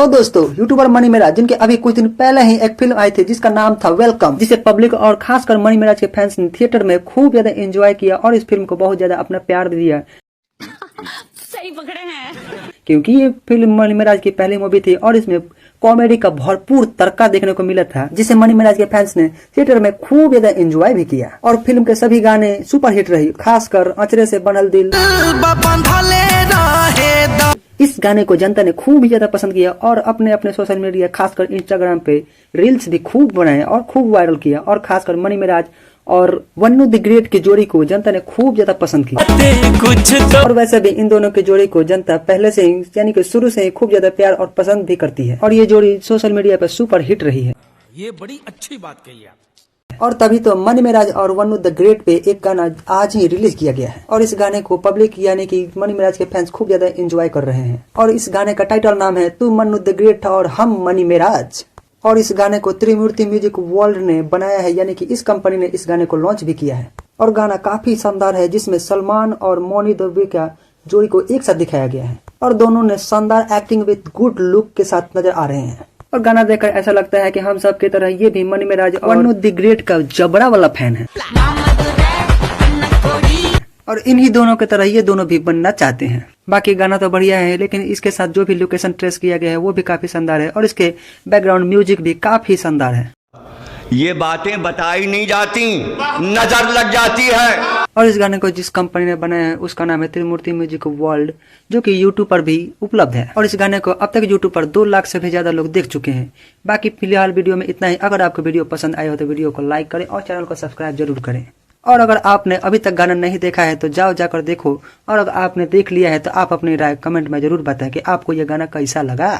तो दोस्तों YouTuber money Meraj जिनके अभी कुछ दिन पहले ही एक फिल्म आई थी जिसका नाम था वेलकम, जिसे पब्लिक और खासकर मनी मेराज के फैंस ने थिएटर में खूब ज्यादा एंजॉय किया और इस फिल्म को बहुत ज्यादा अपना प्यार दिया। सही पकड़े हैं क्योंकि ये फिल्म मनी मेराज की पहली मूवी थी और इसमें कॉमेडी का भरपूर तड़का देखने को मिला था, जिसे मनी मेराज के फैंस ने थिएटर में खूब ज्यादा एंजॉय भी किया। और फिल्म के सभी गाने सुपर हिट रही, खासकर अचरे से बनल दिल, इस गाने को जनता ने खूब ज्यादा पसंद किया और अपने अपने सोशल मीडिया खासकर इंस्टाग्राम पे रील्स भी खूब बनाए और खूब वायरल किया। और खासकर मनी मेराज और वन्नू द ग्रेट की जोड़ी को जनता ने खूब ज्यादा पसंद किया। और वैसे भी इन दोनों की जोड़ी को जनता पहले से ही यानी कि शुरू से ही खूब ज्यादा प्यार और पसंद भी करती है और ये जोड़ी सोशल मीडिया पर सुपर हिट रही है। ये बड़ी अच्छी बात कही आप। और तभी तो मनी मेराज और वन्नू द ग्रेट पे एक गाना आज ही रिलीज किया गया है और इस गाने को पब्लिक यानी कि मनी मेराज के फैंस खूब ज्यादा एंजॉय कर रहे हैं। और इस गाने का टाइटल नाम है तू मन्नू द ग्रेट और हम मनी मेराज। और इस गाने को त्रिमूर्ति म्यूजिक वर्ल्ड ने बनाया है, यानी कि इस कंपनी ने इस गाने को लॉन्च भी किया है। और गाना काफी शानदार है जिसमें सलमान और मौनी दवे का जोड़ी को एक साथ दिखाया गया है और दोनों ने शानदार एक्टिंग विद गुड लुक के साथ नजर आ रहे हैं। और गाना देखकर ऐसा लगता है कि हम सब की तरह ये भी मनी मेराज और वन्नू द ग्रेट का जबड़ा वाला फैन है और इन्हीं दोनों की तरह ये दोनों भी बनना चाहते हैं। बाकी गाना तो बढ़िया है, लेकिन इसके साथ जो भी लोकेशन ट्रेस किया गया है वो भी काफी शानदार है और इसके बैकग्राउंड म्यूजिक भी काफी शानदार है। ये बातें बताई नहीं जाती, नजर लग जाती है। और इस गाने को जिस कंपनी ने बनाया है उसका नाम है त्रिमूर्ति म्यूजिक वर्ल्ड, जो कि यूट्यूब पर भी उपलब्ध है। और इस गाने को अब तक यूट्यूब पर 2 लाख से भी ज्यादा लोग देख चुके हैं। बाकी फिलहाल वीडियो में इतना ही। अगर आपको वीडियो पसंद आया हो तो वीडियो को लाइक करें और चैनल को सब्सक्राइब जरूर करें। और अगर आपने अभी तक गाना नहीं देखा है तो जाकर देखो, और अगर आपने देख लिया है तो आप अपनी राय कमेंट में जरूर बताएं कि आपको यह गाना कैसा लगा।